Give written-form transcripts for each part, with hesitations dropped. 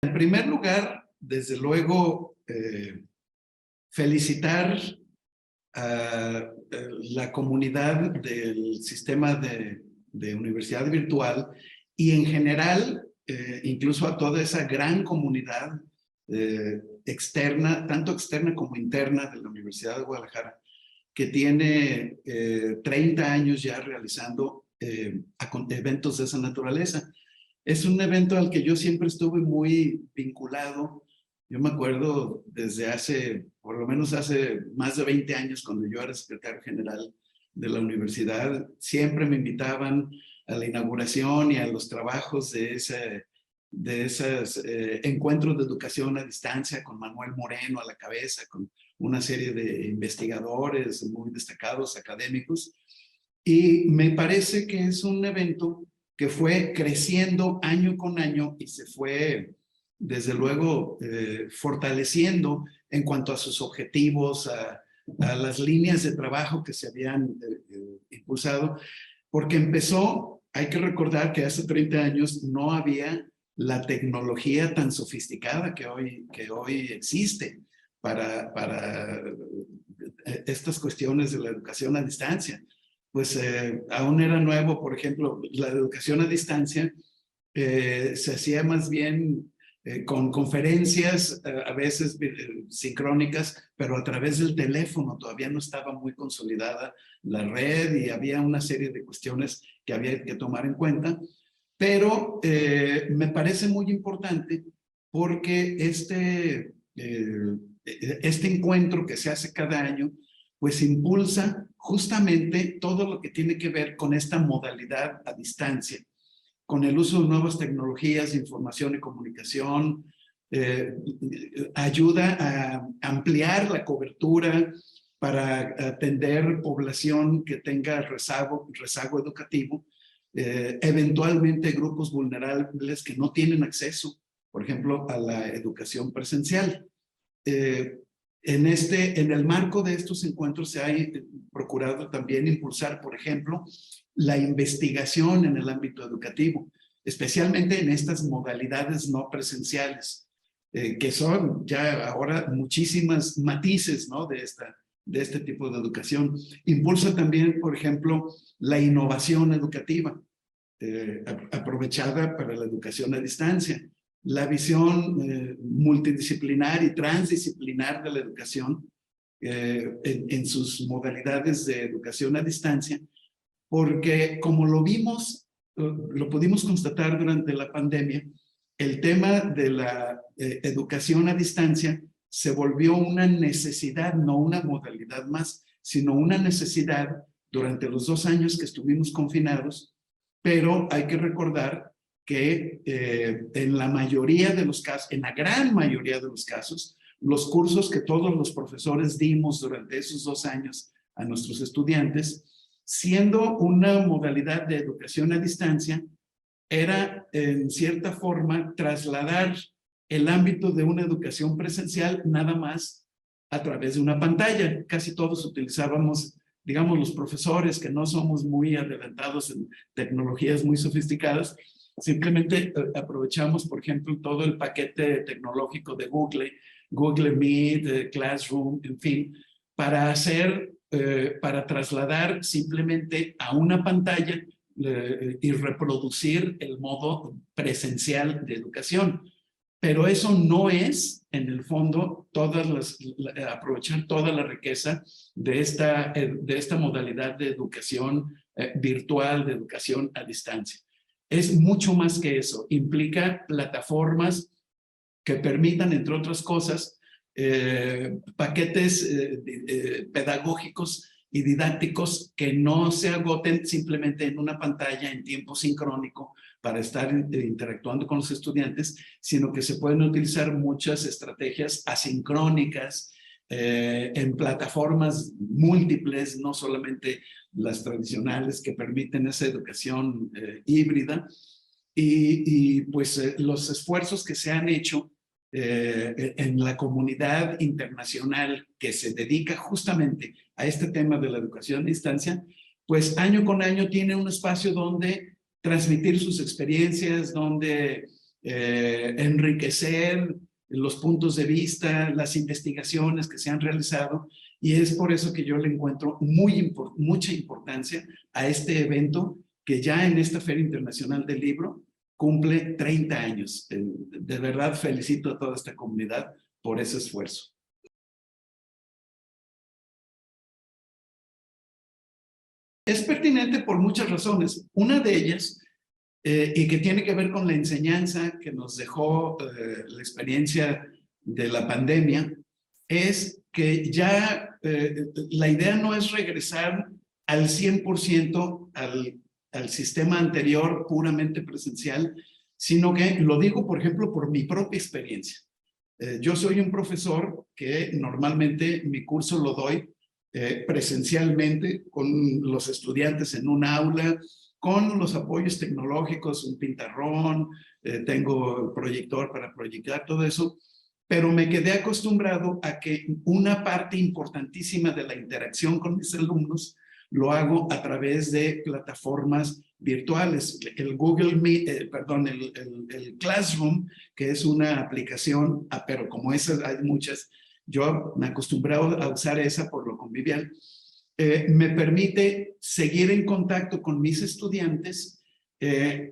En primer lugar, desde luego, felicitar a la comunidad del sistema de universidad virtual y en general, incluso a toda esa gran comunidad externa, tanto externa como interna de la Universidad de Guadalajara, que tiene 30 años ya realizando eventos de esa naturaleza. Es un evento al que yo siempre estuve muy vinculado. Yo me acuerdo desde por lo menos hace más de 20 años, cuando yo era secretario general de la universidad, siempre me invitaban a la inauguración y a los trabajos de esos encuentros de educación a distancia con Manuel Moreno a la cabeza, con una serie de investigadores muy destacados, académicos. Y me parece que es un evento que fue creciendo año con año y se fue, desde luego, fortaleciendo en cuanto a sus objetivos, a las líneas de trabajo que se habían impulsado, porque empezó, hay que recordar que hace 30 años no había la tecnología tan sofisticada que hoy existe para estas cuestiones de la educación a distancia. Pues aún era nuevo, por ejemplo, la educación a distancia se hacía más bien con conferencias, a veces sincrónicas, pero a través del teléfono. Todavía no estaba muy consolidada la red y había una serie de cuestiones que había que tomar en cuenta. Pero me parece muy importante porque este encuentro que se hace cada año, pues impulsa justamente todo lo que tiene que ver con esta modalidad a distancia, con el uso de nuevas tecnologías de información y comunicación, ayuda a ampliar la cobertura para atender población que tenga rezago educativo, eventualmente grupos vulnerables que no tienen acceso, por ejemplo, a la educación presencial. En el marco de estos encuentros se ha procurado también impulsar, por ejemplo, la investigación en el ámbito educativo, especialmente en estas modalidades no presenciales, que son ya ahora muchísimas matices, ¿no?, de este tipo de educación. Impulsa también, por ejemplo, la innovación educativa, aprovechada para la educación a distancia. La visión multidisciplinar y transdisciplinar de la educación en sus modalidades de educación a distancia, porque como lo pudimos constatar durante la pandemia, el tema de la educación a distancia se volvió una necesidad, no una modalidad más, sino una necesidad durante los 2 años que estuvimos confinados. Pero hay que recordar que en la mayoría de los casos, en la gran mayoría de los casos, los cursos que todos los profesores dimos durante esos 2 años a nuestros estudiantes, siendo una modalidad de educación a distancia, era en cierta forma trasladar el ámbito de una educación presencial nada más a través de una pantalla. Casi todos utilizábamos, digamos, los profesores que no somos muy adelantados en tecnologías muy sofisticadas, simplemente aprovechamos, por ejemplo, todo el paquete tecnológico de Google Meet, Classroom, en fin, para trasladar simplemente a una pantalla y reproducir el modo presencial de educación. Pero eso no es, en el fondo, aprovechar toda la riqueza de esta modalidad de educación virtual, de educación a distancia. Es mucho más que eso. Implica plataformas que permitan, entre otras cosas, paquetes pedagógicos y didácticos que no se agoten simplemente en una pantalla en tiempo sincrónico para estar interactuando con los estudiantes, sino que se pueden utilizar muchas estrategias asincrónicas en plataformas múltiples, no solamente las tradicionales que permiten esa educación híbrida. Y pues los esfuerzos que se han hecho en la comunidad internacional que se dedica justamente a este tema de la educación a distancia, pues año con año tiene un espacio donde transmitir sus experiencias, donde enriquecer los puntos de vista, las investigaciones que se han realizado, y es por eso que yo le encuentro mucha importancia a este evento que ya en esta Feria Internacional del Libro cumple 30 años. De verdad felicito a toda esta comunidad por ese esfuerzo. Es pertinente por muchas razones. Una de ellas, y que tiene que ver con la enseñanza que nos dejó la experiencia de la pandemia, es que ya la idea no es regresar al 100% al sistema anterior puramente presencial, sino que, lo digo por ejemplo por mi propia experiencia. Yo soy un profesor que normalmente mi curso lo doy presencialmente con los estudiantes en un aula, con los apoyos tecnológicos, un pintarrón, tengo proyector para proyectar todo eso, pero me quedé acostumbrado a que una parte importantísima de la interacción con mis alumnos lo hago a través de plataformas virtuales. El Google Meet, perdón, el Classroom, que es una aplicación, pero como esas hay muchas, yo me acostumbré a usar esa por lo convivial, me permite seguir en contacto con mis estudiantes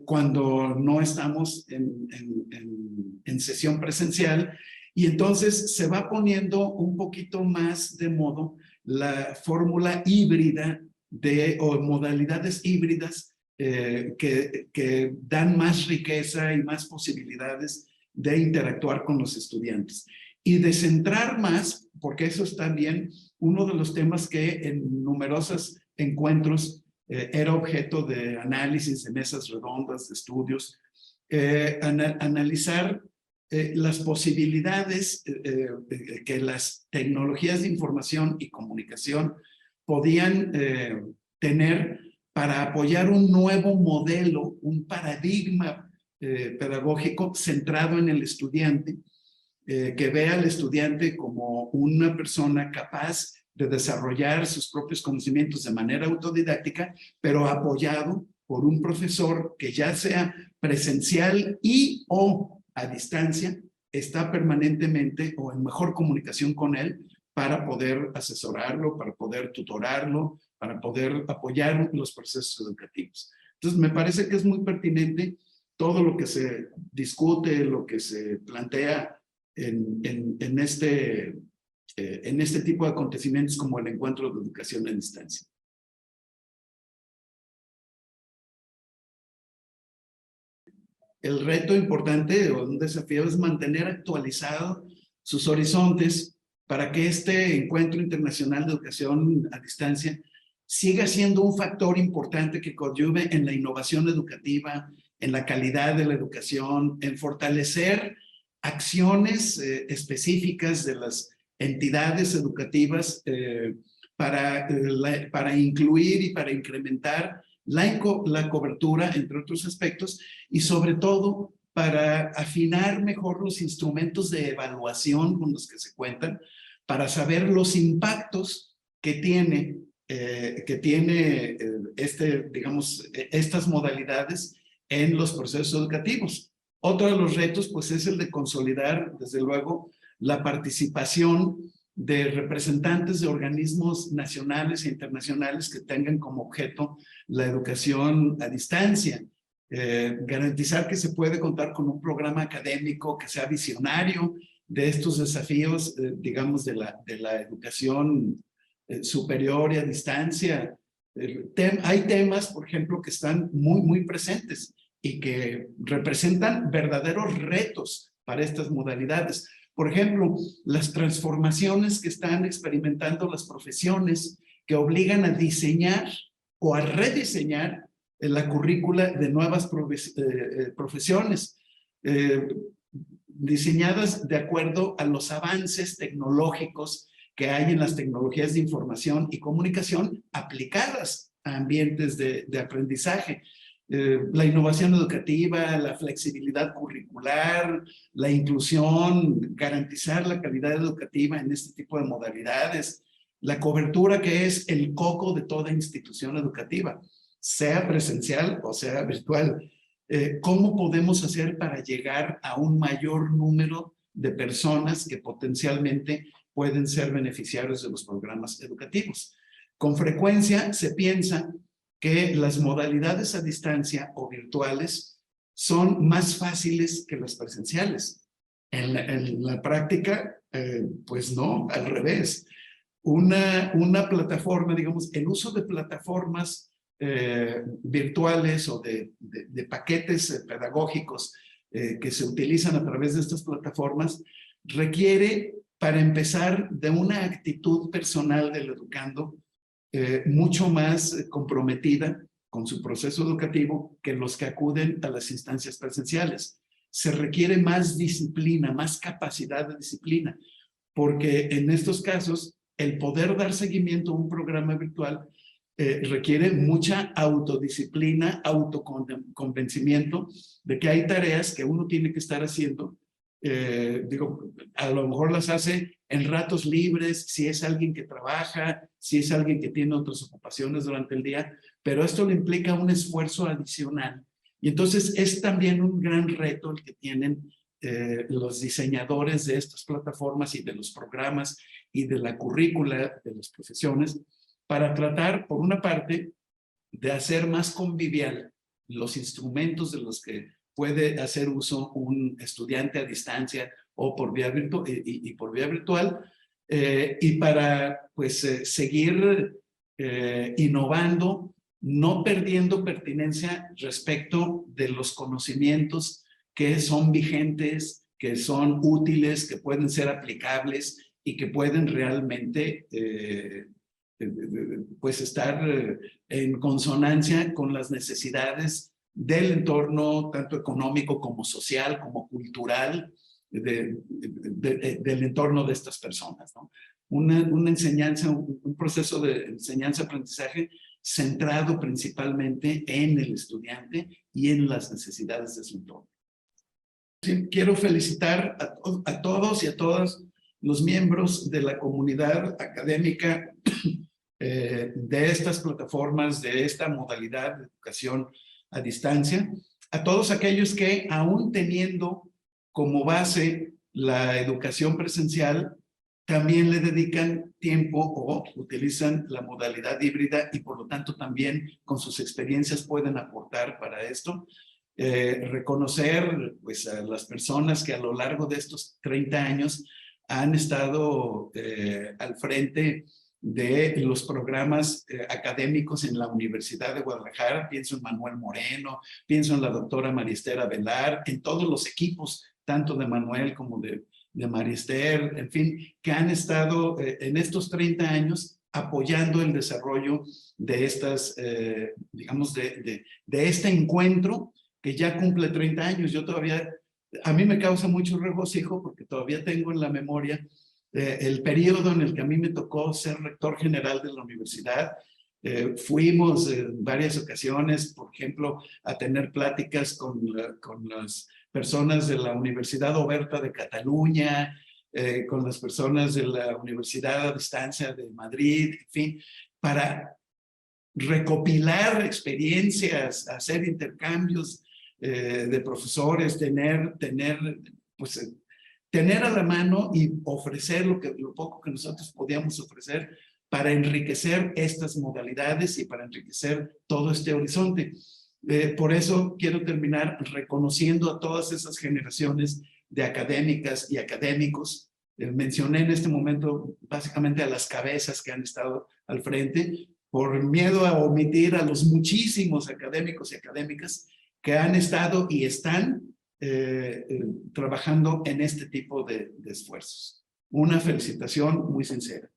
cuando no estamos en sesión presencial, y entonces se va poniendo un poquito más de modo la fórmula híbrida o modalidades híbridas que dan más riqueza y más posibilidades de interactuar con los estudiantes. Y de centrar más, porque eso es también uno de los temas que en numerosos encuentros era objeto de análisis, de mesas redondas, de estudios, analizar las posibilidades que las tecnologías de información y comunicación podían tener para apoyar un nuevo modelo, un paradigma pedagógico centrado en el estudiante, que vea al estudiante como una persona capaz de desarrollar sus propios conocimientos de manera autodidáctica, pero apoyado por un profesor que ya sea presencial y o a distancia, está permanentemente o en mejor comunicación con él para poder asesorarlo, para poder tutorarlo, para poder apoyar los procesos educativos. Entonces, me parece que es muy pertinente todo lo que se discute, lo que se plantea en este tipo de acontecimientos como el encuentro de educación a distancia. El reto importante o un desafío es mantener actualizados sus horizontes para que este encuentro internacional de educación a distancia siga siendo un factor importante que coadyuve en la innovación educativa, en la calidad de la educación, en fortalecer acciones específicas de las entidades educativas para incluir y para incrementar la cobertura, entre otros aspectos, y sobre todo para afinar mejor los instrumentos de evaluación con los que se cuentan, para saber los impactos que tiene digamos, estas modalidades en los procesos educativos. Otro de los retos, pues, es el de consolidar, desde luego, la participación de representantes de organismos nacionales e internacionales que tengan como objeto la educación a distancia. Garantizar que se puede contar con un programa académico que sea visionario de estos desafíos, digamos, de la educación superior y a distancia. Hay temas, por ejemplo, que están muy presentes y que representan verdaderos retos para estas modalidades. Por ejemplo, las transformaciones que están experimentando las profesiones que obligan a diseñar o a rediseñar la currícula de nuevas profesiones, diseñadas de acuerdo a los avances tecnológicos que hay en las tecnologías de información y comunicación aplicadas a ambientes de aprendizaje. La innovación educativa, la flexibilidad curricular, la inclusión, garantizar la calidad educativa en este tipo de modalidades, la cobertura que es el coco de toda institución educativa, sea presencial o sea virtual. ¿cómo podemos hacer para llegar a un mayor número de personas que potencialmente pueden ser beneficiarios de los programas educativos? Con frecuencia se piensa que las modalidades a distancia o virtuales son más fáciles que las presenciales. En la práctica, pues no, al revés. Una plataforma, digamos, el uso de plataformas virtuales o de paquetes pedagógicos que se utilizan a través de estas plataformas requiere, para empezar, de una actitud personal del educando mucho más comprometida con su proceso educativo que los que acuden a las instancias presenciales. Se requiere más disciplina, más capacidad de disciplina, porque en estos casos el poder dar seguimiento a un programa virtual requiere mucha autodisciplina, autoconvencimiento de que hay tareas que uno tiene que estar haciendo. Digo, a lo mejor las hace en ratos libres, si es alguien que trabaja, si es alguien que tiene otras ocupaciones durante el día, pero esto le implica un esfuerzo adicional. Y entonces es también un gran reto el que tienen los diseñadores de estas plataformas y de los programas y de la currícula de las profesiones para tratar, por una parte, de hacer más convivial los instrumentos de los que puede hacer uso un estudiante a distancia o por vía virtual, y por vía virtual, y para pues seguir innovando, no perdiendo pertinencia respecto de los conocimientos que son vigentes, que son útiles, que pueden ser aplicables y que pueden realmente pues estar en consonancia con las necesidades del entorno, tanto económico como social, como cultural, del entorno de estas personas, ¿no? Una enseñanza, un proceso de enseñanza-aprendizaje centrado principalmente en el estudiante y en las necesidades de su entorno. Sí, quiero felicitar a todos y a todas los miembros de la comunidad académica de estas plataformas, de esta modalidad de educación a distancia, a todos aquellos que, aún teniendo como base la educación presencial, también le dedican tiempo o utilizan la modalidad híbrida y por lo tanto también con sus experiencias pueden aportar para esto. Reconocer pues, a las personas que a lo largo de estos 30 años han estado al frente de los programas académicos en la Universidad de Guadalajara. Pienso en Manuel Moreno, pienso en la doctora Mariester Avelar, en todos los equipos, tanto de Manuel como de Mariester, en fin, que han estado en estos 30 años apoyando el desarrollo de estas, digamos, de este encuentro que ya cumple 30 años. Yo todavía, a mí me causa mucho regocijo porque todavía tengo en la memoria el periodo en el que a mí me tocó ser rector general de la universidad. Fuimos en varias ocasiones, por ejemplo, a tener pláticas con las personas de la Universidad Oberta de Cataluña, con las personas de la Universidad a Distancia de Madrid, en fin, para recopilar experiencias, hacer intercambios de profesores, pues, tener a la mano y ofrecer lo poco que nosotros podíamos ofrecer para enriquecer estas modalidades y para enriquecer todo este horizonte. Por eso quiero terminar reconociendo a todas esas generaciones de académicas y académicos. Mencioné en este momento básicamente a las cabezas que han estado al frente, por miedo a omitir a los muchísimos académicos y académicas que han estado y están trabajando en este tipo de esfuerzos. Una felicitación muy sincera.